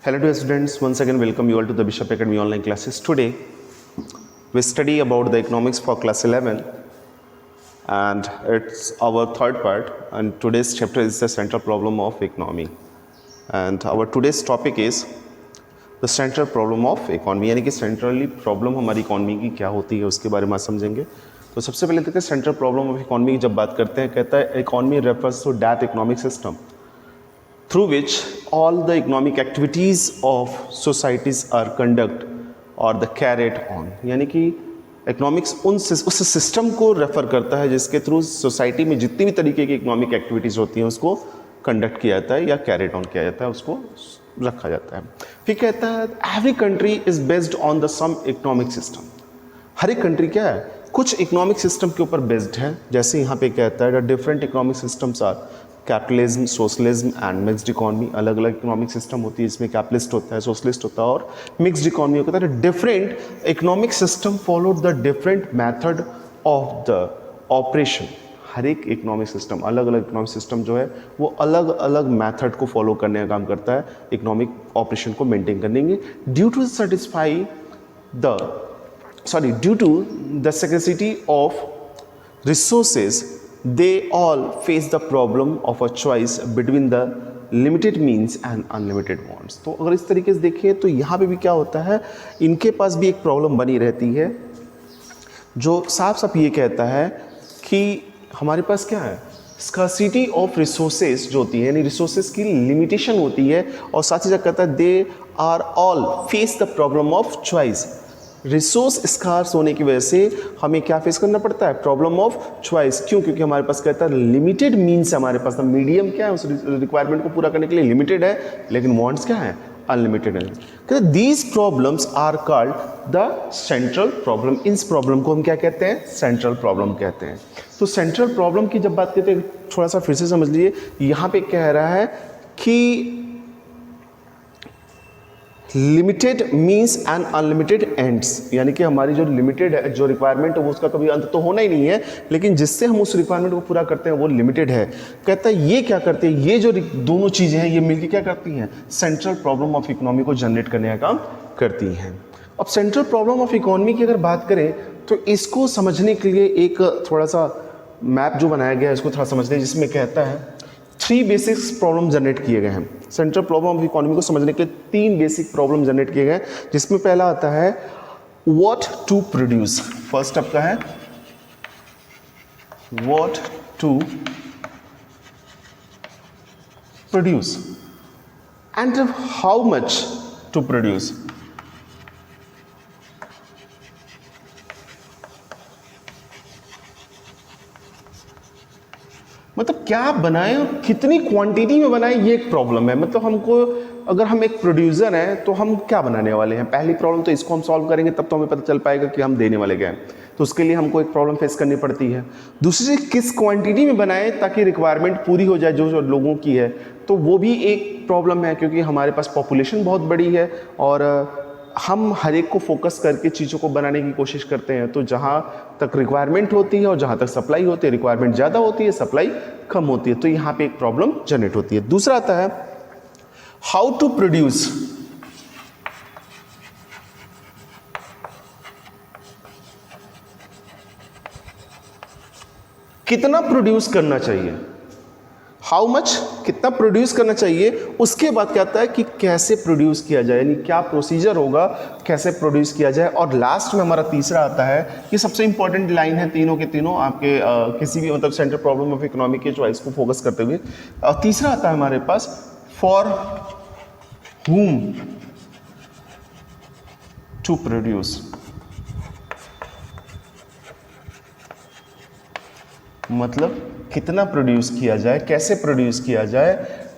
Hello dear students, once again welcome you all to the Bishop Academy online classes. Today we study about the economics for class 11 and it's our third part, and today's chapter is the central problem of economy, and our today's topic is the central problem of economy, यानी कि centrally problem हमारी economy की क्या होती है उसके बारे में समझेंगे। तो सबसे पहले देखते हैं सेंट्रल प्रॉब्लम ऑफ इकोनॉमी की जब बात करते हैं, कहता है economy refers to that economic system through which all the economic activities of societies are conduct or the carried on, यानी कि इकोनॉमिक्स उस सिस्टम को रेफर करता है जिसके थ्रू सोसाइटी में जितनी भी तरीके की इकोनॉमिक एक्टिविटीज़ होती हैं उसको कंडक्ट किया जाता है या कैरिड ऑन किया जाता है, उसको रखा जाता है। फिर कहता है every country is based on the some economic system. हर एक कंट्री क्या है, कुछ इकोनॉमिक सिस्टम के ऊपर बेस्ड है। जैसे यहाँ पे कहता है the different economic systems are capitalism, socialism and mixed economy. अलग अलग इकोनॉमिक सिस्टम होती है, इसमें कैपिटलिस्ट होता है, सोशलिस्ट होता है और मिक्स्ड इकोनॉमी होता है। Different economic system followed the different method of the operation. हर एक इकोनॉमिक सिस्टम, अलग अलग इकोनॉमिक सिस्टम जो है वो अलग अलग मेथड को फॉलो करने का काम करता है इकोनॉमिक ऑपरेशन को मेंटेन करने के। Due to the scarcity of resources, they all face the problem of a choice between the limited means and unlimited wants। तो अगर इस तरीके से देखें तो यहाँ पे भी क्या होता है, इनके पास भी एक प्रॉब्लम बनी रहती है जो साफ साफ ये कहता है कि हमारे पास क्या है, स्कैर्सिटी ऑफ रिसोर्सेज जो होती है, यानी रिसोर्सेज की लिमिटेशन होती है, और साथ ही साथ कहता है they are all face the problem of choice. Resource scarce होने की वजह से हमें क्या फेस करना पड़ता है, प्रॉब्लम ऑफ चॉइस। क्यों? क्योंकि हमारे पास कहता है लिमिटेड मीन्स, हमारे पास मीडियम क्या है उस रिक्वायरमेंट को पूरा करने के लिए लिमिटेड है, लेकिन वांट्स क्या है, अनलिमिटेड है। कहते हैं these problems are called the central problem. इस प्रॉब्लम को हम क्या कहते हैं, सेंट्रल प्रॉब्लम कहते हैं। तो सेंट्रल प्रॉब्लम की जब बात करते हैं, थोड़ा सा फिर से समझ लीजिए, यहाँ पे कह रहा है कि limited means and unlimited ends, यानी कि हमारी जो लिमिटेड है, जो रिक्वायरमेंट है वो उसका कभी अंत तो होना ही नहीं है, लेकिन जिससे हम उस रिक्वायरमेंट को पूरा करते हैं वो लिमिटेड है। कहता है ये क्या करते हैं, ये जो दोनों चीज़ें हैं ये मिलकर क्या करती हैं, सेंट्रल प्रॉब्लम ऑफ इकोनॉमी को जनरेट करने का काम करती हैं। अब सेंट्रल प्रॉब्लम ऑफ इकोनॉमी की अगर बात करें तो इसको समझने के लिए एक थोड़ा सा मैप जो बनाया गया है इसको थोड़ा समझते हैं, जिसमें कहता है 3 बेसिक प्रॉब्लम जनरेट किए गए हैं। सेंट्रल प्रॉब्लम ऑफ इकोनॉमी को समझने के 3 बेसिक प्रॉब्लम जनरेट किए गए, जिसमें पहला आता है व्हाट टू प्रोड्यूस। फर्स्ट आपका है what to produce and how much to produce. मतलब क्या बनाएं और कितनी क्वांटिटी में बनाएं, ये एक प्रॉब्लम है। मतलब हमको, अगर हम एक प्रोड्यूसर हैं तो हम क्या बनाने वाले हैं, पहली प्रॉब्लम तो इसको हम सॉल्व करेंगे तब तो हमें पता चल पाएगा कि हम देने वाले क्या हैं। तो उसके लिए हमको एक प्रॉब्लम फेस करनी पड़ती है। दूसरी चीज़, किस क्वांटिटी में बनाएं ताकि रिक्वायरमेंट पूरी हो जाए जो लोगों की है, तो वो भी एक प्रॉब्लम है, क्योंकि हमारे पास पॉपुलेशन बहुत बड़ी है और हम हर एक को फोकस करके चीज़ों को बनाने की कोशिश करते हैं। तो जहाँ तक रिक्वायरमेंट होती है और जहाँ तक सप्लाई होती है, रिक्वायरमेंट ज़्यादा होती है, सप्लाई कम होती है, तो यहाँ पे एक प्रॉब्लम जनरेट होती है। दूसरा आता है हाउ टू प्रोड्यूस। कितना प्रोड्यूस करना चाहिए, हाउ मच, कितना प्रोड्यूस करना चाहिए। उसके बाद क्या आता है कि कैसे प्रोड्यूस किया जाए, यानी क्या प्रोसीजर होगा, कैसे प्रोड्यूस किया जाए। और लास्ट में हमारा तीसरा आता है, ये सबसे इंपॉर्टेंट लाइन है, तीनों के तीनों आपके किसी भी मतलब सेंट्रल प्रॉब्लम ऑफ इकोनॉमी के चॉइस को फोकस करते हुए। तीसरा आता है हमारे पास फॉर whom to produce। मतलब कितना प्रोड्यूस किया जाए, कैसे प्रोड्यूस किया जाए,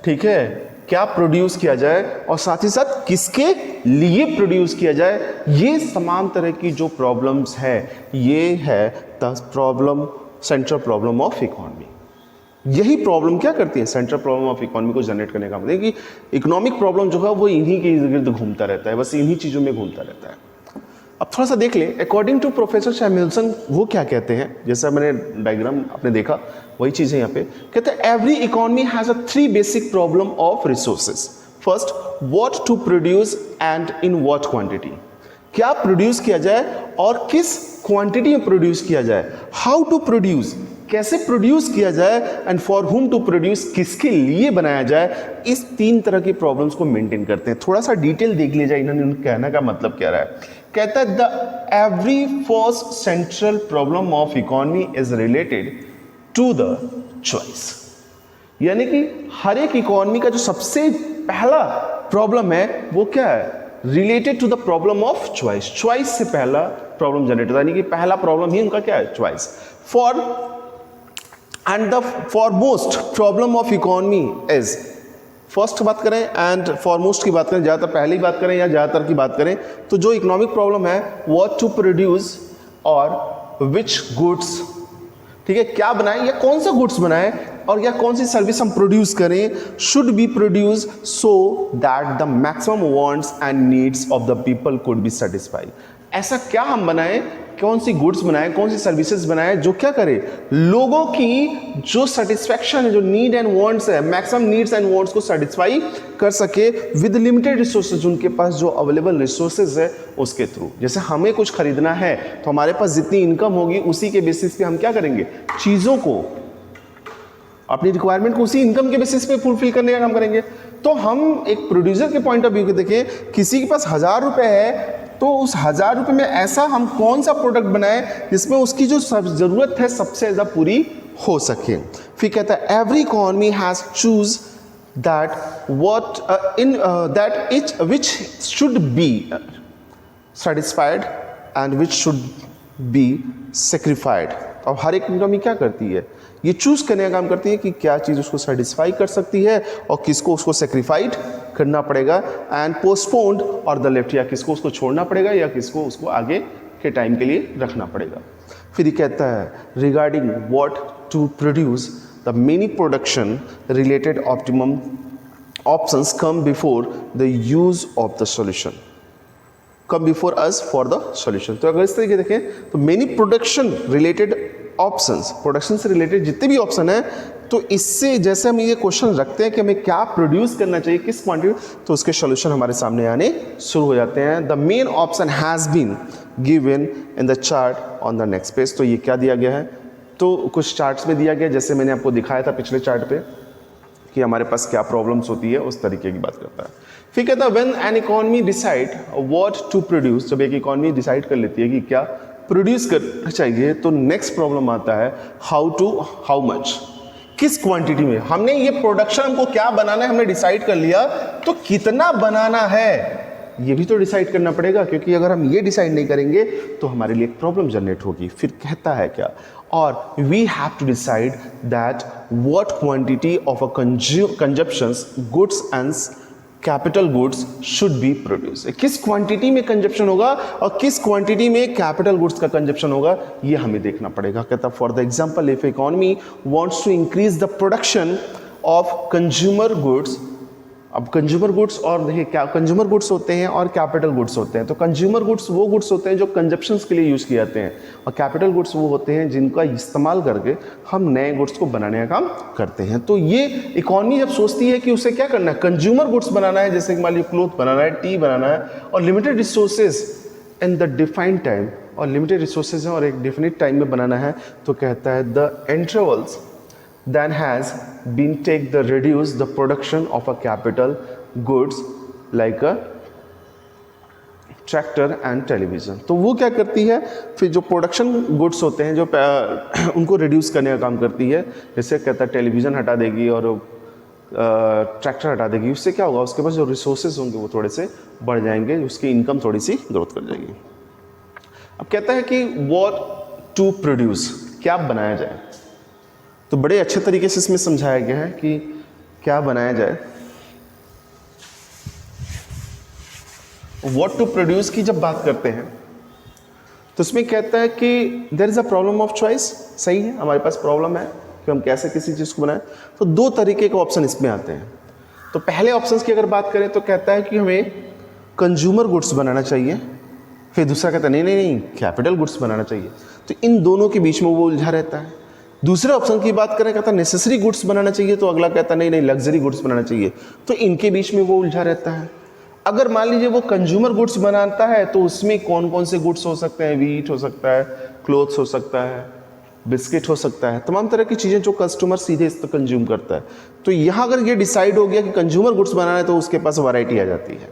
ठीक है, क्या प्रोड्यूस किया जाए और साथ ही साथ किसके लिए प्रोड्यूस किया जाए। ये तमाम तरह की जो प्रॉब्लम्स है, ये है the problem, central problem of economy. यही प्रॉब्लम क्या करती है, सेंट्रल प्रॉब्लम ऑफ इकोनॉमी को जनरेट करने का मतलब कि इकोनॉमिक प्रॉब्लम जो है वो इन्हीं के इर्द गिर्द घूमता रहता है, बस इन्हीं चीज़ों में घूमता रहता है। अब थोड़ा सा देख लें, अकॉर्डिंग टू प्रोफेसर सैमुएल्सन वो क्या कहते हैं, जैसा मैंने डायग्राम आपने देखा वही चीज़ है यहाँ पे। कहते हैं every economy has a 3 basic problem of resources. First, what to produce and in what quantity, क्या प्रोड्यूस किया जाए और किस क्वांटिटी में प्रोड्यूस किया जाए, हाउ टू प्रोड्यूस, कैसे प्रोड्यूस किया जाए, and for whom to produce, किसके लिए बनाया जाए। इस 3 तरह की प्रॉब्लम्स को मेंटेन करते हैं। थोड़ा सा डिटेल देख लीजिए इन्होंने कहने का मतलब क्या रहा है। कहता है the every first central problem of economy is related to the choice, यानी कि हर एक इकोनॉमी का जो सबसे पहला प्रॉब्लम है वो क्या है, related to the problem of choice. Choice से पहला प्रॉब्लम जनरेट होता है, यानी कि पहला प्रॉब्लम ही उनका क्या है, choice. For and the foremost problem of economy is, first बात करें एंड फॉरमोस्ट की बात करें, ज़्यादातर पहली बात करें या ज़्यादातर की बात करें, तो जो इकोनॉमिक प्रॉब्लम है व्हाट टू प्रोड्यूस और विच गुड्स, ठीक है, क्या बनाएं या कौन सा गुड्स बनाएं और या कौन सी सर्विस हम प्रोड्यूस करें, should be produce so that the maximum wants and needs of the people could be satisfied. ऐसा क्या हम बनाएं, कौन सी गुड्स बनाएं, कौन सी सर्विसेज बनाएं जो क्या करे, लोगों की जो सेटिस्फैक्शन है, जो नीड एंड वांट्स है, मैक्सिमम नीड्स एंड वांट्स को सेटिस्फाई कर सके विद लिमिटेड रिसोर्सेज, उनके पास जो अवेलेबल रिसोर्सेज है उसके थ्रू। जैसे हमें कुछ खरीदना है तो हमारे पास जितनी इनकम होगी उसी के बेसिस पे हम क्या करेंगे, चीज़ों को, अपनी रिक्वायरमेंट को उसी इनकम के बेसिस पे फुलफिल करने का काम करेंगे। तो हम एक प्रोड्यूसर के पॉइंट ऑफ व्यू के देखें, किसी के पास 1000 रुपये है तो उस 1000 रुपये में ऐसा हम कौन सा प्रोडक्ट बनाएं जिसमें उसकी जो ज़रूरत है सबसे ज़्यादा पूरी हो सके। फिर कहता है every economy has choose that what in that etch which should be satisfied and which should be सेक्रीफाइड। और हर एक इकोनॉमी क्या करती है, ये चूज करने का काम करती है कि क्या चीज़ उसको सेटिस्फाई कर सकती है और किसको उसको सेक्रीफाइड करना पड़ेगा, एंड पोस्टपोन्ड और द लेफ्ट, या किसको उसको छोड़ना पड़ेगा या किसको उसको आगे के टाइम के लिए रखना पड़ेगा। फिर ये कहता है regarding what to produce the many production related optimum options come before the use of the solution, come before us for the solution. तो अगर इस तरीके देखें तो many production related options, production से रिलेटेड जितने भी ऑप्शन हैं, तो इससे जैसे हम ये क्वेश्चन रखते हैं कि हमें क्या प्रोड्यूस करना चाहिए, किस क्वांटिटी, तो उसके सॉल्यूशन हमारे सामने आने शुरू हो जाते हैं। The main option has been given in the chart on the next page. तो ये क्या दिया गया है, तो कुछ चार्ट्स में दिया गया, जैसे मैंने आपको दिखाया था पिछले चार्ट पे कि हमारे पास क्या प्रॉब्लम्स होती है, उस तरीके की बात करता है। फिर कहता है when an economy decide what to produce, जब एक इकोनॉमी डिसाइड कर लेती है कि क्या प्रोड्यूस करना चाहिए, तो नेक्स्ट प्रॉब्लम आता है हाउ टू, हाउ मच, किस क्वांटिटी में। हमने ये प्रोडक्शन हमको क्या बनाना है हमने डिसाइड कर लिया, तो कितना बनाना है ये भी तो डिसाइड करना पड़ेगा, क्योंकि अगर हम ये डिसाइड नहीं करेंगे तो हमारे लिए एक प्रॉब्लम जनरेट होगी। फिर कहता है क्या, और we have to decide that what quantity of a consumptions goods and capital goods should be produce, किस क्वांटिटी में कंजप्शन होगा और किस क्वांटिटी में कैपिटल गुड्स का कंजप्शन होगा, ये हमें देखना पड़ेगा। कहता for the example if economy wants to increase the production of consumer goods, अब कंज्यूमर गुड्स और देखिए क्या कंज्यूमर गुड्स होते हैं और कैपिटल गुड्स होते हैं। तो कंज्यूमर गुड्स वो गुड्स होते हैं जो कंजप्शंस के लिए यूज़ किए जाते हैं, और कैपिटल गुड्स वो होते हैं जिनका इस्तेमाल करके हम नए गुड्स को बनाने का काम करते हैं। तो ये इकोनॉमी जब सोचती है कि उसे क्या करना है, कंज्यूमर गुड्स बनाना है, जैसे कि मान लीजिए क्लोथ बनाना है, टी बनाना है, और limited resources in the defined time, और लिमिटेड रिसोर्सेज हैं और एक डेफिनेट टाइम में बनाना है, तो कहता है the intervals then has been take the reduce the production of a capital goods like a tractor and television. तो वो क्या करती है, फिर जो प्रोडक्शन गुड्स होते हैं जो उनको रिड्यूस करने का काम करती है, जैसे कहता है टेलीविज़न हटा देगी और ट्रैक्टर हटा देगी, उससे क्या होगा, उसके पास जो रिसोर्सेज होंगे वो थोड़े से बढ़ जाएंगे, उसकी इनकम थोड़ी सी ग्रोथ कर जाएगी। अब कहता है कि व्हाट टू प्रोड्यूस, क्या बनाया जाए, तो बड़े अच्छे तरीके से इसमें समझाया गया है कि क्या बनाया जाए। व्हाट टू प्रोड्यूस की जब बात करते हैं तो इसमें कहता है कि there is a problem of choice. सही है, हमारे पास प्रॉब्लम है कि हम कैसे किसी चीज़ को बनाएं। तो दो तरीके के ऑप्शन इसमें आते हैं। तो पहले ऑप्शंस की अगर बात करें तो कहता है कि हमें कंज्यूमर गुड्स बनाना चाहिए, फिर दूसरा कहता है नहीं नहीं नहीं कैपिटल गुड्स बनाना चाहिए। तो इन दोनों के बीच में वो उलझा रहता है दूसरे ऑप्शन की बात करें, कहता नेसेसरी गुड्स बनाना चाहिए, तो अगला कहता नहीं नहीं लग्जरी गुड्स बनाना चाहिए। तो इनके बीच में वो उलझा रहता है। अगर मान लीजिए वो कंज्यूमर गुड्स बनाता है तो उसमें कौन कौन से गुड्स हो सकते हैं, व्हीट हो सकता है, क्लोथ्स हो सकता है, बिस्किट हो सकता है, तमाम तरह की चीज़ें जो कस्टमर सीधे इस पर कंज्यूम करता है। तो यहाँ अगर ये डिसाइड हो गया कि कंज्यूमर गुड्स बनाना है तो उसके पास वैरायटी आ जाती है।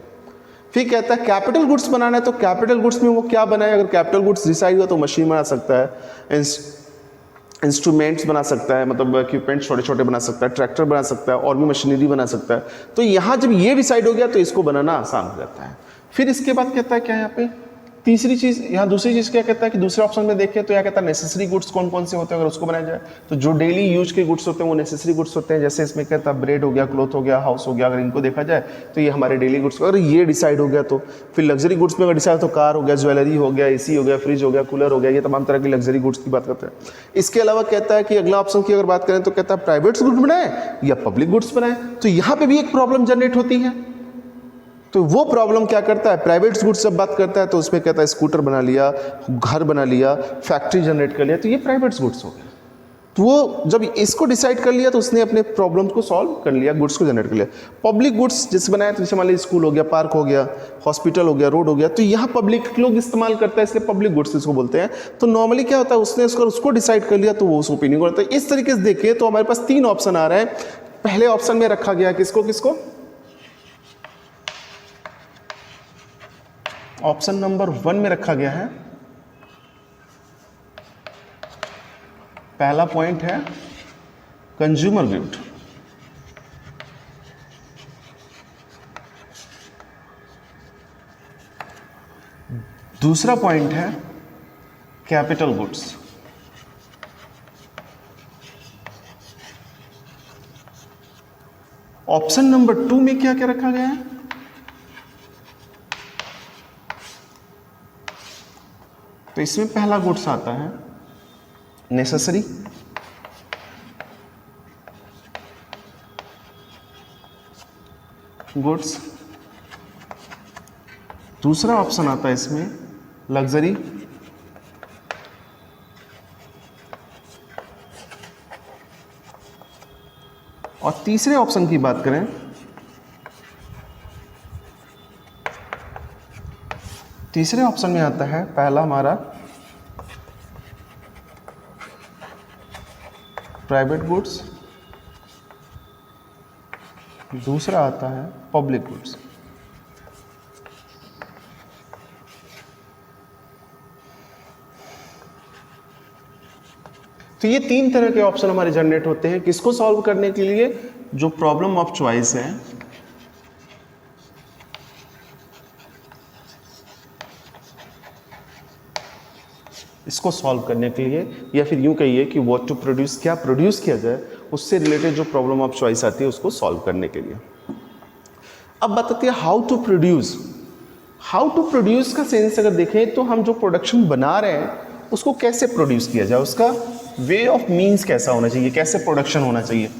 फिर कहता है कैपिटल गुड्स बनाना है, तो कैपिटल गुड्स में वो क्या बनाए, अगर कैपिटल गुड्स डिसाइड हुआ तो मशीन बना सकता है, इंस्ट्रूमेंट्स बना सकता है, मतलब इक्विपमेंट छोटे छोटे बना सकता है, ट्रैक्टर बना सकता है, और भी मशीनरी बना सकता है। तो यहाँ जब ये डिसाइड हो गया तो इसको बनाना आसान हो जाता है। फिर इसके बाद कहता है क्या यहाँ पे तीसरी चीज़, यहाँ दूसरी चीज़ क्या कहता है कि दूसरे ऑप्शन में देखें तो यहाँ कहता है नेसेसरी गुड्स कौन कौन से होते हैं, अगर उसको बनाया जाए तो जो डेली यूज के गुड्स होते हैं वो नेसेसरी गुड्स होते हैं। जैसे इसमें कहता है ब्रेड हो गया, क्लोथ हो गया, हाउस हो गया, अगर इनको देखा जाए तो ये हमारे डेली गुड्स। अगर ये डिसाइड हो गया तो फिर लग्जरी गुड्स में अगर डिसाइड तो कार हो गया, ज्वेलरी हो गया, एसी हो गया, फ्रिज हो गया, कूलर हो गया, ये तमाम तरह की लग्जरी गुड्स की बात करते हैं। इसके अलावा कहता है कि अगला ऑप्शन की अगर बात करें तो कहता है प्राइवेट गुड्स बनाए या पब्लिक गुड्स बनाए। तो यहाँ पे भी एक प्रॉब्लम जनरेट होती है। तो वो प्रॉब्लम क्या करता है, प्राइवेट गुड्स जब बात करता है तो उसमें कहता है स्कूटर बना लिया, घर बना लिया, फैक्ट्री जनरेट कर लिया, तो ये प्राइवेट गुड्स हो गया। तो वो जब इसको डिसाइड कर लिया तो उसने अपने प्रॉब्लम को सॉल्व कर लिया, गुड्स को जनरेट कर लिया। पब्लिक गुड्स जैसे बनाया तो जैसे मान लीजिए स्कूल हो गया, पार्क हो गया, हॉस्पिटल हो गया, रोड हो गया, तो यहाँ पब्लिक लोग इस्तेमाल करता है, इसलिए पब्लिक गुड्स इसको बोलते हैं। तो नॉर्मली क्या होता है, उसने उसको डिसाइड कर लिया तो वो उस ओपिनियन को करता है। इस तरीके से देखिए तो हमारे पास 3 ऑप्शन आ रहे हैं। पहले ऑप्शन में रखा गया किसको किसको, ऑप्शन नंबर 1 में रखा गया है, पहला पॉइंट है कंज्यूमर गुड, दूसरा पॉइंट है कैपिटल गुड्स, ऑप्शन नंबर 2 में क्या क्या रखा गया है, तो इसमें पहला गुड्स आता है नेसेसरी, गुड्स, दूसरा ऑप्शन आता है इसमें लग्जरी, और तीसरे ऑप्शन की बात करें, तीसरे ऑप्शन में आता है पहला हमारा प्राइवेट गुड्स, दूसरा आता है पब्लिक गुड्स। तो ये 3 तरह के ऑप्शन हमारे जनरेट होते हैं किसको सॉल्व करने के लिए, जो प्रॉब्लम ऑफ चॉइस है, इसको सॉल्व करने के लिए, या फिर यूं कहिए कि व्हाट टू प्रोड्यूस, क्या प्रोड्यूस किया जाए, उससे रिलेटेड जो प्रॉब्लम ऑफ चॉइस आती है उसको सॉल्व करने के लिए। अब बताते हैं how to produce. How to produce का सेंस अगर देखें तो हम जो प्रोडक्शन बना रहे हैं उसको कैसे प्रोड्यूस किया जाए, उसका वे ऑफ मीन्स कैसा होना चाहिए, कैसे प्रोडक्शन होना चाहिए।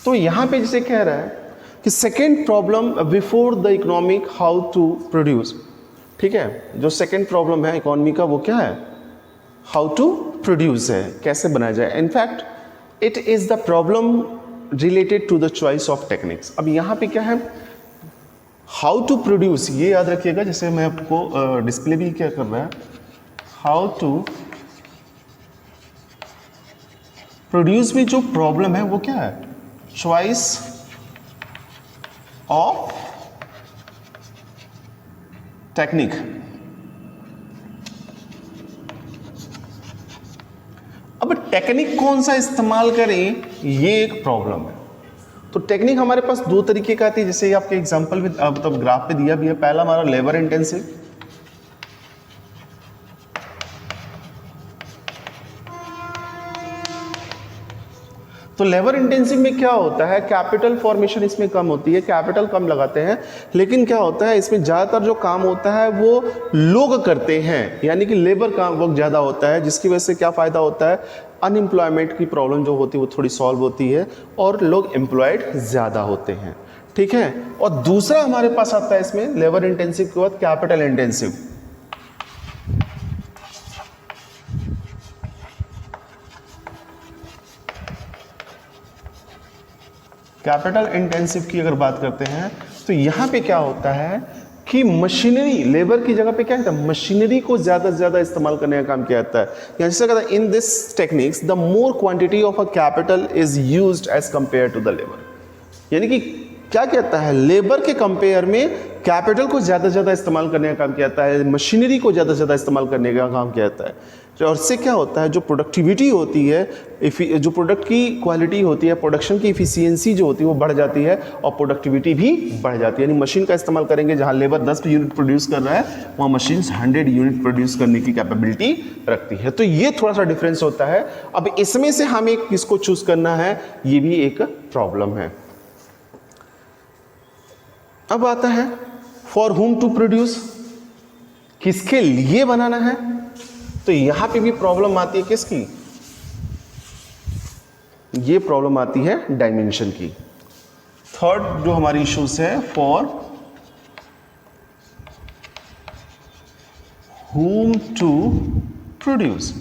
तो यहाँ पे जैसे कह रहा है कि second problem before the economic how to produce, ठीक है, जो सेकेंड प्रॉब्लम है इकोनॉमी का वो क्या है, हाउ टू प्रोड्यूस है, कैसे बनाया जाए। In fact it is the problem related to the choice of techniques. अब यहाँ पे क्या है, हाउ टू प्रोड्यूस, ये याद रखिएगा, जैसे मैं आपको डिस्प्ले भी क्या कर रहा है, हाउ टू प्रोड्यूस में जो प्रॉब्लम है वो क्या है, चॉइस ऑफ टेक्निक। अब टेक्निक कौन सा इस्तेमाल करें ये एक प्रॉब्लम है। तो टेक्निक हमारे पास 2 तरीके का आती है, जैसे आपके एग्जांपल में मतलब ग्राफ पे दिया भी है। पहला हमारा लेबर इंटेंसिव, तो लेबर इंटेंसिव में क्या होता है, कैपिटल फॉर्मेशन इसमें कम होती है, कैपिटल कम लगाते हैं, लेकिन क्या होता है इसमें ज़्यादातर जो काम होता है वो लोग करते हैं, यानी कि लेबर का वर्क ज़्यादा होता है, जिसकी वजह से क्या फ़ायदा होता है, अनएम्प्लॉयमेंट की प्रॉब्लम जो होती है वो थोड़ी सॉल्व होती है और लोग एम्प्लॉयड ज़्यादा होते हैं, ठीक है। और दूसरा हमारे पास आता है इसमें लेबर इंटेंसिव के बाद कैपिटल इंटेंसिव। कैपिटल इंटेंसिव की अगर बात करते हैं तो यहाँ पे क्या होता है कि मशीनरी, लेबर की जगह पे क्या होता है, मशीनरी को ज़्यादा से ज़्यादा इस्तेमाल करने का काम किया जाता है। यहाँ जैसे कहता है in this techniques the more quantity of a capital is used as compare to the labour. यानी कि क्या कहता है, लेबर के कंपेयर में कैपिटल को ज़्यादा से ज़्यादा इस्तेमाल करने का काम किया जाता है, मशीनरी को ज़्यादा से ज़्यादा इस्तेमाल करने का काम किया जाता है। और इससे क्या होता है, जो प्रोडक्टिविटी होती है, जो प्रोडक्ट की क्वालिटी होती है, प्रोडक्शन की इफिशियंसी जो होती है वो बढ़ जाती है और प्रोडक्टिविटी भी बढ़ जाती है। यानी मशीन का इस्तेमाल करेंगे, जहाँ लेबर 10 यूनिट प्रोड्यूस कर रहा है वहाँ मशीन 100 यूनिट प्रोड्यूस करने की कैपेबिलिटी रखती है। तो ये थोड़ा सा डिफरेंस होता है। अब इसमें से हमें किसको चूज करना है, ये भी एक प्रॉब्लम है। अब आता है फॉर हुम टू प्रोड्यूस, किसके लिए बनाना है। तो यहां पे भी प्रॉब्लम आती है किसकी, ये प्रॉब्लम आती है डायमेंशन की। थर्ड जो हमारी इश्यूज है, फॉर हुम टू प्रोड्यूस।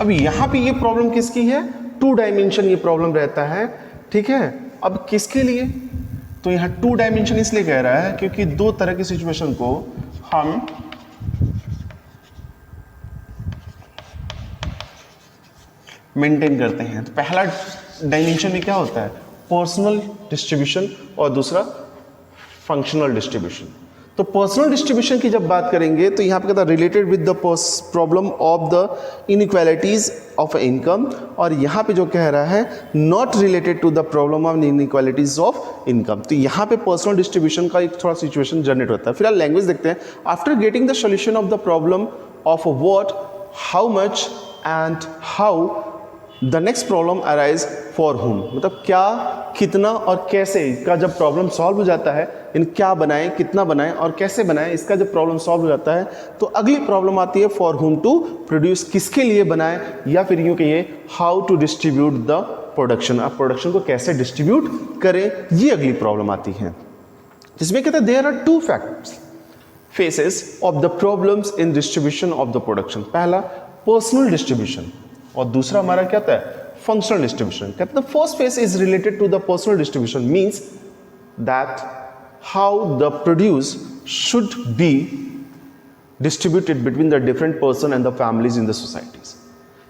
अब यहां पे ये प्रॉब्लम किसकी है, 2 डायमेंशन ये प्रॉब्लम रहता है, ठीक है। अब किसके लिए, तो यहां 2 डायमेंशन इसलिए कह रहा है क्योंकि 2 तरह की सिचुएशन को हम मेंटेन करते हैं। तो पहला डायमेंशन में क्या होता है, पर्सनल डिस्ट्रीब्यूशन, और दूसरा फंक्शनल डिस्ट्रीब्यूशन। तो पर्सनल डिस्ट्रीब्यूशन की जब बात करेंगे तो यहाँ पे कहता है related with the problem of the inequalities of income, और यहाँ पे जो कह रहा है not related to the problem of inequalities of income. तो यहाँ पे पर्सनल डिस्ट्रीब्यूशन का एक थोड़ा सिचुएशन जनरेट होता है। फिलहाल लैंग्वेज देखते हैं। After getting the solution of the problem of what, how much and how, the next problem arise for हुम। मतलब क्या, कितना और कैसे का जब प्रॉब्लम सॉल्व हो जाता है, इन क्या बनाएं, कितना बनाएं और कैसे बनाएं, इसका जब प्रॉब्लम सॉल्व हो जाता है तो अगली प्रॉब्लम आती है फॉर हुम टू प्रोड्यूस, किसके लिए बनाएं, या फिर यूं कहिए how to distribute the production, आप प्रोडक्शन को कैसे डिस्ट्रीब्यूट करें, ये अगली प्रॉब्लम आती है। जिसमें कहते हैं there are 2 factors faces of the problems in distribution of the production. पहला पर्सनल डिस्ट्रीब्यूशन और दूसरा हमारा क्या होता है, फंक्शनल डिस्ट्रीब्यूशन। कहते हैं first face is related to the personal distribution, means that how the produce should be distributed between the different person and the families in the societies.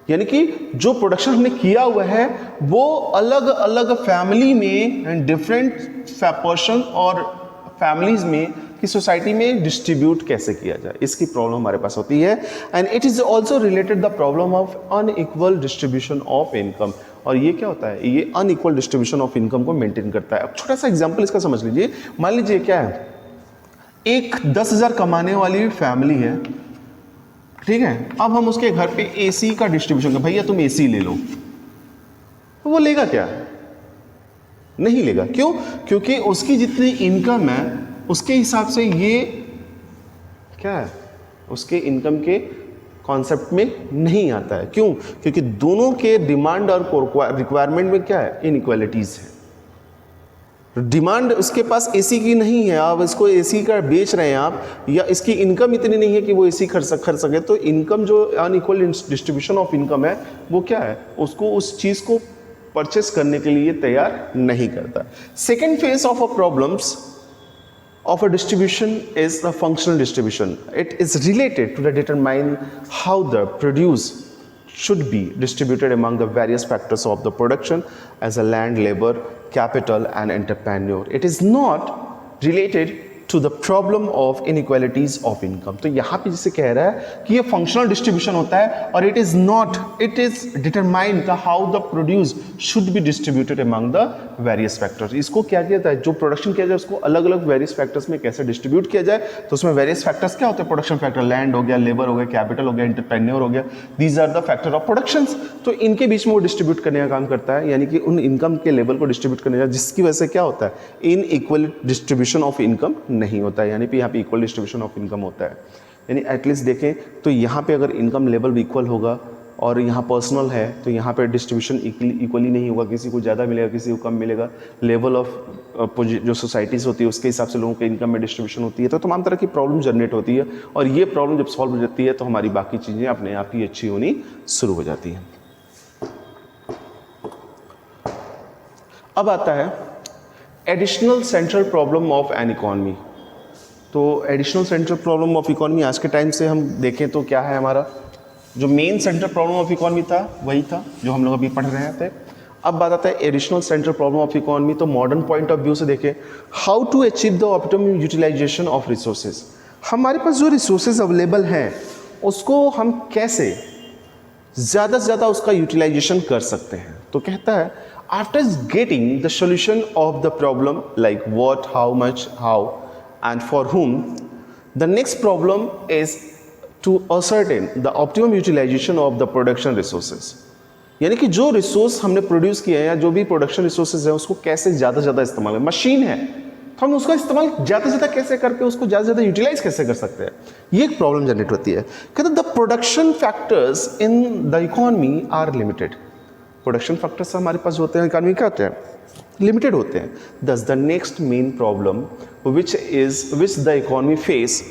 यानी कि जो प्रोडक्शन हमने किया हुआ है वो अलग अलग फैमिली में एंड डिफरेंट पर्सन और फैमिलीज में कि सोसाइटी में डिस्ट्रीब्यूट कैसे किया जाए, इसकी प्रॉब्लम हमारे पास होती है। And it is also related the problem of unequal distribution of income. और ये क्या होता है, ये अनइक्वल डिस्ट्रीब्यूशन ऑफ इनकम को मेंटेन करता है। अब छोटा सा एग्जांपल इसका समझ लीजिए। मान लीजिए क्या है, एक 10,000 कमाने वाली फैमिली है, ठीक है। अब हम उसके घर पे एसी का डिस्ट्रीब्यूशन कर, भैया तुम एसी ले लो, तो वो लेगा क्या, नहीं लेगा। क्यों, क्योंकि उसकी जितनी इनकम है उसके हिसाब से ये क्या है, उसके इनकम के कॉन्सेप्ट में नहीं आता है। क्यों, क्योंकि दोनों के डिमांड और रिक्वायरमेंट में क्या है, इनइक्वालिटीज है। डिमांड उसके पास एसी की नहीं है, आप इसको एसी का बेच रहे हैं आप, या इसकी इनकम इतनी नहीं है कि वो एसी खर्च सके, तो इनकम जो अनइक्वल डिस्ट्रीब्यूशन ऑफ इनकम है वो क्या है, उसको उस चीज़ को परचेस करने के लिए तैयार नहीं करता। Second phase of a problems of a distribution is the functional distribution. It is related to the determine how the produce should be distributed among the various factors of the production as a land, labor, capital and entrepreneur. It is not related to the problem of inequalities of income. तो यहाँ पे जिसे कह रहा है कि ये functional distribution होता है और it is not, it is determined the how the produce should be distributed among the various factors. इसको क्या किया जाता है, जो प्रोडक्शन किया जाए उसको अलग अलग वेरियस फैक्टर्स में कैसे डिस्ट्रीब्यूट किया जाए। तो उसमें वेरियस फैक्टर्स क्या होते हैं, प्रोडक्शन फैक्टर, लैंड हो गया, लेबर हो गया, कैपिटल हो गया, एंटरप्रेन्योर हो गया, these are the factor of production. तो इनके बीच में वो डिस्ट्रीब्यूट करने का काम करता है, यानी कि उन इनकम के लेवल को डिस्ट्रीब्यूट करने का, जिसकी वजह से क्या होता है, in equal distribution of income नहीं होता है। यानी कि यहाँ पे इक्वल डिस्ट्रीब्यूशन ऑफ इनकम होता है। यानी एटलीस्ट देखें तो यहाँ पे अगर इनकम लेवल भी इक्वल होगा और यहाँ पर्सनल है तो यहाँ पे डिस्ट्रीब्यूशन इक्वली नहीं होगा, किसी को ज़्यादा मिलेगा, किसी को कम मिलेगा। लेवल ऑफ जो सोसाइटीज़ होती है उसके हिसाब से लोगों के इनकम में डिस्ट्रीब्यूशन होती है। तो तमाम तरह की प्रॉब्लम जनरेट होती है और ये प्रॉब्लम जब सॉल्व हो जाती है तो हमारी बाकी चीज़ें अपने आप ही अच्छी होनी शुरू हो जाती हैं। अब आता है additional central problem of an economy. तो additional central problem of economy आज के टाइम से हम देखें तो क्या है, हमारा जो main central problem of economy था वही था जो हम लोग अभी पढ़ रहे थे। अब बात आता है additional central problem of economy. तो मॉडर्न पॉइंट ऑफ व्यू से देखें, how to achieve the optimum utilisation of resources. हमारे पास जो रिसोर्सेज अवेलेबल हैं उसको हम कैसे ज़्यादा से ज़्यादा उसका यूटिलाइजेशन कर सकते हैं। तो कहता है after getting the solution of the problem like what, how much, how and for whom, the next problem is to ascertain the optimum utilization of the production resources। यानी कि जो रिसोर्स हमने प्रोड्यूस किए हैं या जो भी प्रोडक्शन रिसोर्सेज है उसको कैसे ज़्यादा से ज़्यादा इस्तेमाल करें। मशीन है तो हम उसका इस्तेमाल ज़्यादा से ज़्यादा कैसे करके उसको ज़्यादा से ज़्यादा यूटिलाइज कैसे कर सकते हैं, ये एक प्रॉब्लम जनरेट होती है। कहते हैं the production factors in the economy are limited. Production factors हमारे पास होते हैं इकॉनमी क्या होते हैं, लिमिटेड होते हैं। Thus the next main problem which the economy face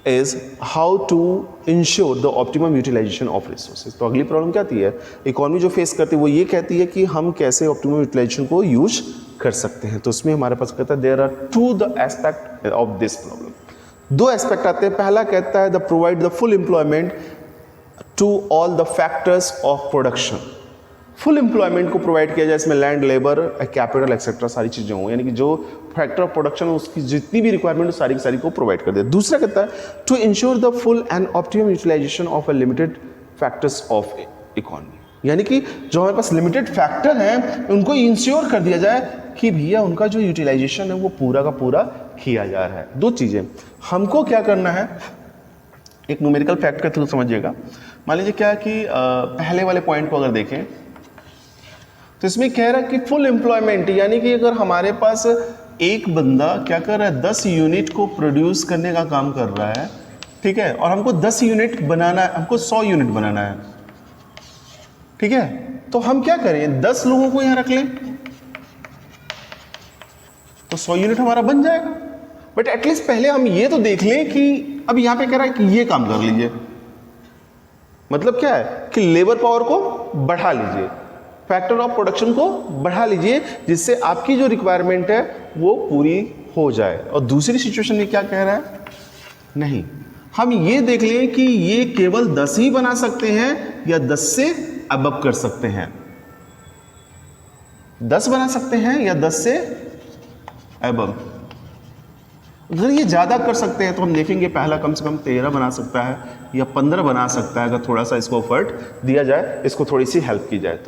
is how to ensure the optimum utilisation of resources. तो अगली प्रॉब्लम क्या आती है, इकॉनमी जो फेस करती है वो ये कहती है कि हम कैसे ऑप्टिमम यूटिलाइजेशन को यूज कर सकते हैं। तो उसमें हमारे पास कहता है there are two the aspect of this problem. दो एस्पेक्ट आते हैं। पहला कहता है the provide the full employment to all the factors of production. Full employment को प्रोवाइड किया जाए, इसमें लैंड, लेबर, कैपिटल एक्सेट्रा सारी चीज़ें हों, यानी कि जो फैक्टर ऑफ प्रोडक्शन उसकी जितनी भी रिक्वायरमेंट सारी की सारी को प्रोवाइड कर दे। दूसरा कहता है to ensure the full and optimum utilisation of a limited factors of economy. यानी कि जो हमारे पास लिमिटेड फैक्टर हैं उनको इंश्योर कर दिया जाए कि भैया उनका जो यूटिलाइजेशन है वो पूरा का पूरा किया जा रहा है। दो चीज़ें हमको क्या करना है, एक न्यूमेरिकल फैक्ट के थ्रू समझिएगा। मान लीजिए क्या कि पहले वाले पॉइंट को अगर देखें तो इसमें कह रहा है कि फुल एम्प्लॉयमेंट, यानी कि अगर हमारे पास एक बंदा क्या कर रहा है 10 यूनिट को प्रोड्यूस करने का काम कर रहा है, ठीक है, और हमको 10 यूनिट बनाना है, हमको 100 यूनिट बनाना है, ठीक है, तो हम क्या करें 10 लोगों को यहां रख लें तो 100 यूनिट हमारा बन जाएगा। बट एटलीस्ट पहले हम ये तो देख लें कि अब यहां पे कह रहा है कि ये काम कर लीजिए, मतलब क्या है कि लेबर पावर को बढ़ा लीजिए, फैक्टर ऑफ प्रोडक्शन को बढ़ा लीजिए, जिससे आपकी जो रिक्वायरमेंट है वो पूरी हो जाए। और दूसरी सिचुएशन में क्या कह रहा है, नहीं, हम ये देख लें कि ये केवल 10 ही बना सकते हैं या 10 से अबव कर सकते हैं, 10 बना सकते हैं या 10 से अबव। अगर ये ज़्यादा कर सकते हैं तो हम देखेंगे पहला कम से कम 13 बना सकता है या 15 बना सकता है, अगर थोड़ा सा इसको एफर्ट दिया जाए, इसको थोड़ी सी हेल्प की जाए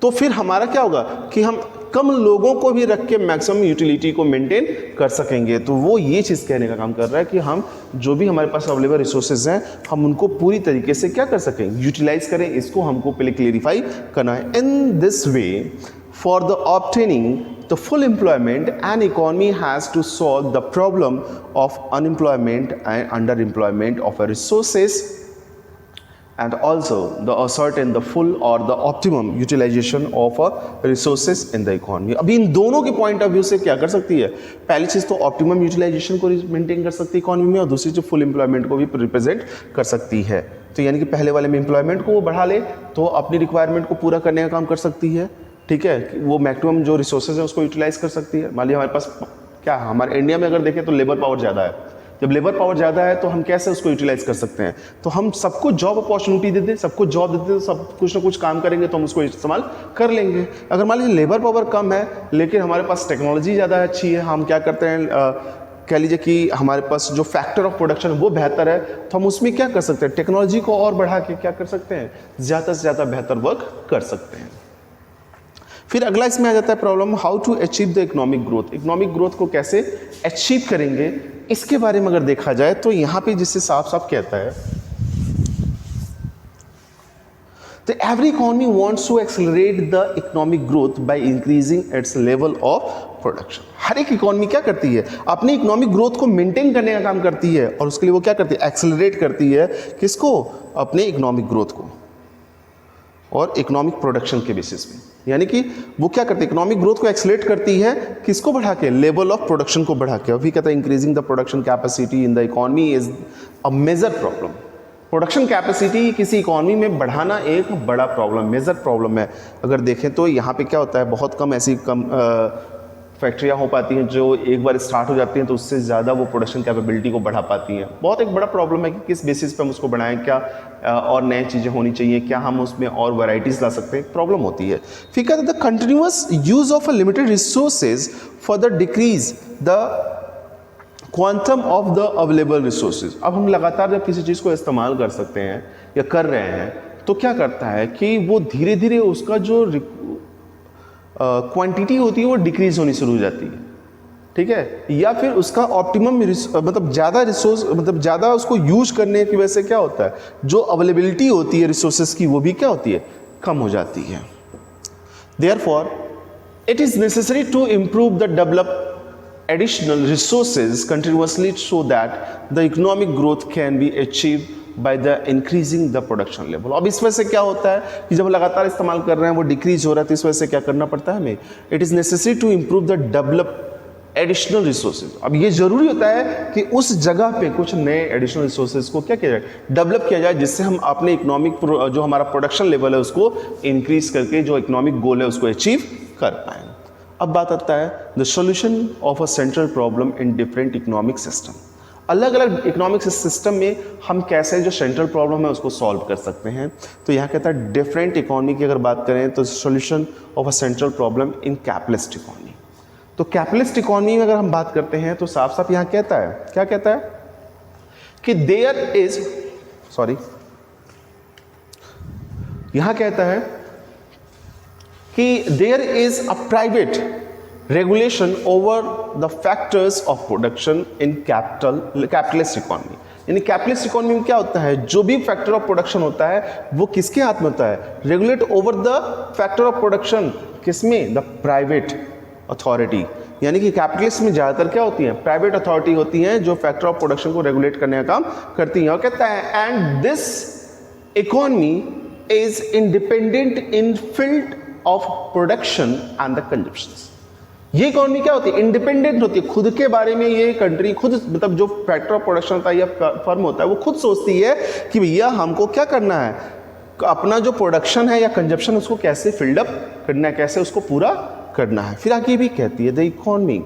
तो फिर हमारा क्या होगा कि हम कम लोगों को भी रख के मैक्सिमम यूटिलिटी को मेंटेन कर सकेंगे। तो वो ये चीज़ कहने का काम कर रहा है कि हम जो भी हमारे पास अवेलेबल रिसोर्सेज हैं हम उनको पूरी तरीके से क्या कर सकें, यूटिलाइज करें। इसको हमको पहले क्लियरिफाई करना है। In this way for the obtaining the full employment, an economy has to solve the problem of unemployment and underemployment of a resources, and also the ascertain the full or the optimum utilization of a resources in the economy। अभी इन दोनों के point of view से क्या कर सकती है, पहली चीज़ तो ऑप्टिमम यूटिलाइजेशन को मेंटेन कर सकती है इकोनॉमी में, और दूसरी जो फुल एम्प्लॉयमेंट को भी रिप्रेजेंट कर सकती है। तो यानी कि पहले वाले में एम्प्लॉयमेंट को वो बढ़ा ले तो अपनी रिक्वायरमेंट को पूरा करने का काम कर सकती है, ठीक है, वो मैक्सिमम जो रिसोर्सेज है उसको यूटिलाइज कर सकती है। मान लीजिए हमारे पास क्या, हमारे इंडिया में अगर देखें तो लेबर पावर ज़्यादा है। जब लेबर पावर ज़्यादा है तो हम कैसे उसको यूटिलाइज कर सकते हैं, तो हम सबको जॉब अपॉर्चुनिटी दे दें, सबको जॉब दे दें, सब कुछ ना कुछ काम करेंगे तो हम उसको इस्तेमाल कर लेंगे। अगर मान लीजिए लेबर पावर कम है लेकिन हमारे पास टेक्नोलॉजी ज़्यादा अच्छी है, हम क्या करते हैं, कह लीजिए कि हमारे पास जो फैक्टर ऑफ प्रोडक्शन वो बेहतर है, तो हम उसमें क्या कर सकते हैं, टेक्नोलॉजी को और बढ़ा के क्या कर सकते हैं, ज़्यादा से ज़्यादा बेहतर वर्क कर सकते हैं। फिर अगला इसमें आ जाता है problem how to achieve the economic growth. Economic growth को कैसे अचीव करेंगे इसके बारे में अगर देखा जाए तो यहाँ पे जिससे साफ साफ कहता है तो every economy wants to accelerate the economic growth by increasing its level of production. हर एक इकोनॉमी क्या करती है, अपनी इकोनॉमिक ग्रोथ को मेंटेन करने का काम करती है, और उसके लिए वो क्या करती है, एक्सेलरेट करती है, किसको, अपने इकोनॉमिक ग्रोथ को और इकोनॉमिक प्रोडक्शन के बेसिस में। यानी कि वो क्या करती है, इकोनॉमिक ग्रोथ को एक्सेलरेट करती है, किसको बढ़ा के, लेवल ऑफ प्रोडक्शन को बढ़ा के। अभी कहता है increasing the production capacity in the economy is a major problem. Production capacity किसी इकॉनमी में बढ़ाना एक बड़ा प्रॉब्लम, मेजर प्रॉब्लम है। अगर देखें तो यहाँ पे क्या होता है, बहुत कम ऐसी फैक्ट्रियाँ हो पाती हैं जो एक बार स्टार्ट हो जाती हैं तो उससे ज़्यादा वो प्रोडक्शन कैपेबिलिटी को बढ़ा पाती हैं। बहुत एक बड़ा प्रॉब्लम है कि किस बेसिस पे हम उसको बढ़ाएं, क्या और नई चीज़ें होनी चाहिए, क्या हम उसमें और वैराइटीज़ ला सकते हैं, प्रॉब्लम होती है। फिर कहते हैं the continuous use of a limited resources for the decrease the quantum of the available resources. अब हम लगातार जब किसी चीज़ को इस्तेमाल कर सकते हैं या कर रहे हैं तो क्या करता है कि वो धीरे धीरे उसका जो क्वांटिटी होती है वो डिक्रीज होनी शुरू हो जाती है, ठीक है, या फिर उसका ऑप्टिमम मतलब ज़्यादा रिसोर्स मतलब ज़्यादा उसको यूज करने की वजह से क्या होता है, जो अवेलेबिलिटी होती है रिसोर्सेज की वो भी क्या होती है, कम हो जाती है। Therefore it is necessary to improve the develop additional resources continuously so that the economic growth can be achieved by the increasing the production level। अब इस वजह से क्या होता है कि जब हम लगातार इस्तेमाल कर रहे हैं वो डिक्रीज हो रहा है, तो इस वजह से क्या करना पड़ता है हमें, it is necessary to improve the develop additional resources. अब ये जरूरी होता है कि उस जगह पे कुछ नए एडिशनल रिसोर्सेज को क्या किया जाए, डेवलप किया जाए, जिससे हम अपने इकोनॉमिक जो हमारा प्रोडक्शन लेवल है उसको इंक्रीज करके जो इकोनॉमिक गोल है उसको अचीव कर पाएँ। अब बात आता है the solution of a central problem in different economic system. अलग अलग इकोनॉमिक सिस्टम में हम कैसे जो सेंट्रल प्रॉब्लम है उसको सॉल्व कर सकते हैं। तो यहाँ कहता है डिफरेंट इकोनॉमी की अगर बात करें तो solution of a central problem in capitalist economy. तो कैपिटलिस्ट इकोनॉमी में अगर हम बात करते हैं तो साफ साफ यहाँ कहता है, क्या कहता है कि यहाँ कहता है कि there is a private regulation over the factors of production in capitalist economy. यानी कैपिटलिस्ट इकोनॉमी में क्या होता है, जो भी फैक्टर ऑफ प्रोडक्शन होता है वो किसके हाथ में होता है, regulate over the factor of production, किसमें, द प्राइवेट अथॉरिटी। यानी कि कैपिटलिस्ट में ज़्यादातर क्या होती हैं, प्राइवेट अथॉरिटी होती हैं जो फैक्टर ऑफ प्रोडक्शन को रेगुलेट करने का काम करती हैं। और कहता है and this economy is independent in field of production and the consumption. ये इकोनॉमी क्या होती है, इंडिपेंडेंट होती है, खुद के बारे में ये कंट्री खुद, मतलब जो फैक्टर ऑफ प्रोडक्शन होता है या फर्म होता है वो खुद सोचती है कि भैया हमको क्या करना है, अपना जो प्रोडक्शन है या कंजप्शन उसको कैसे फिल्ड अप करना है, कैसे उसको पूरा करना है। फिर आगे भी कहती है the economy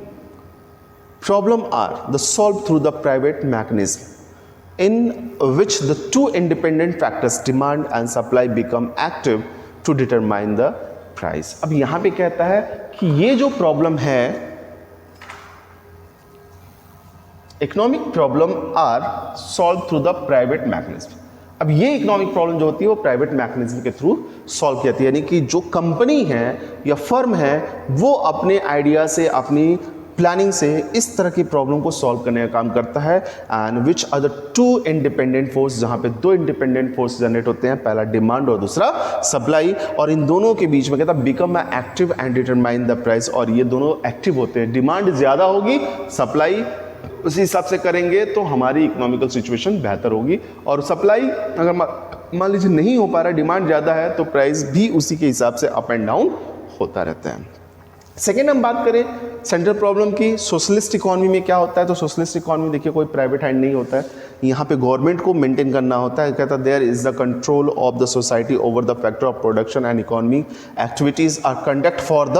problem are the solve through the private mechanism in which the two independent factors demand and supply become active to determine the price. अब यहां पे कहता है कि ये जो प्रॉब्लम है, economic problem are solve through the private mechanism. अब ये इकोनॉमिक प्रॉब्लम जो होती है वो प्राइवेट मैकेनिज्म के थ्रू सॉल्व की जाती है। यानी कि जो कंपनी है या फर्म है वो अपने आइडिया से, अपनी प्लानिंग से इस तरह की प्रॉब्लम को सॉल्व करने का काम करता है। And which are the two independent force, जहां पे दो इंडिपेंडेंट फोर्स जनरेट होते हैं, पहला डिमांड और दूसरा सप्लाई, और इन दोनों के बीच में कहता है become active and determine the price. और ये दोनों एक्टिव होते हैं, डिमांड ज़्यादा होगी, सप्लाई उसी हिसाब से करेंगे तो हमारी इकोनॉमिकल सिचुएशन बेहतर होगी, और सप्लाई अगर मान लीजिए नहीं हो पा रहा, डिमांड ज़्यादा है, तो प्राइस भी उसी के हिसाब से अप एंड डाउन होता रहता है। सेकेंड हम बात करें सेंट्रल प्रॉब्लम की, सोशलिस्ट इकोनॉमी में क्या होता है। तो सोशलिस्ट इकोनॉमी देखिए कोई प्राइवेट हैंड नहीं होता है, यहाँ पे गवर्नमेंट को मेंटेन करना होता है। कहता है there is the control of the society over the factor of production and economy activities are conduct for the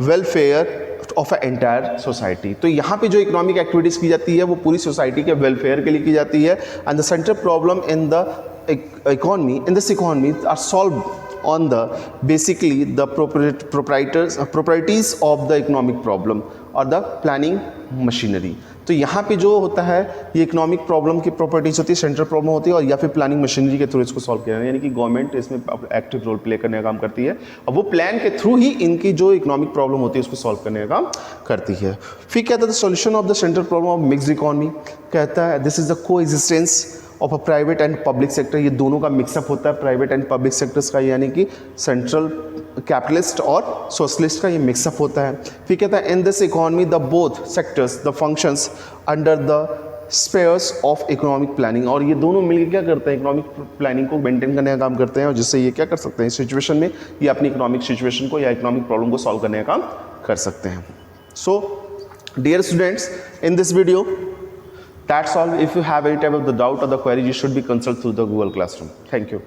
welfare of a entire society. तो यहाँ पे जो इकोनॉमिक एक्टिविटीज़ की जाती है वो पूरी सोसाइटी के वेलफेयर के लिए की जाती है। And the central problem in the economy, in this economy are solve on the basically the properties of the economic problem or the planning machinery। तो यहाँ पे जो होता है ये इकोनॉमिक प्रॉब्लम की प्रॉपर्टीज होती है, सेंट्रल प्रॉब्लम होती है, और या फिर प्लानिंग मशीनरी के थ्रू इसको सॉल्व किया जाए। यानी कि गवर्नमेंट इसमें एक्टिव रोल प्ले करने का काम करती है, और वो प्लान के थ्रू ही इनकी जो इकोनॉमिक प्रॉब्लम होती है उसको सॉल्व करने का काम करती है। फिर कहता है the solution of the central problem of mixed economy. कहता है दिस इज द को existence of a private and public sector. ये दोनों का मिक्सअप होता है, प्राइवेट एंड पब्लिक सेक्टर्स का, यानी कि सेंट्रल कैपिटलिस्ट और सोशलिस्ट का ये मिक्सअप होता है। फिर कहता है in this economy the both sectors the functions under the spheres of economic planning. और ये दोनों मिलकर क्या करते हैं, इकोनॉमिक प्लानिंग को मेंटेन करने का काम करते हैं, और जिससे ये क्या कर सकते हैं इस सिचुएशन में, ये अपनी इकोनॉमिक सिचुएशन को या इकोनॉमिक प्रॉब्लम को सॉल्व करने का काम कर सकते हैं। So dear students, in this video That's all. If you have any type of the doubt or the query, you should be consult through the Google Classroom. Thank you.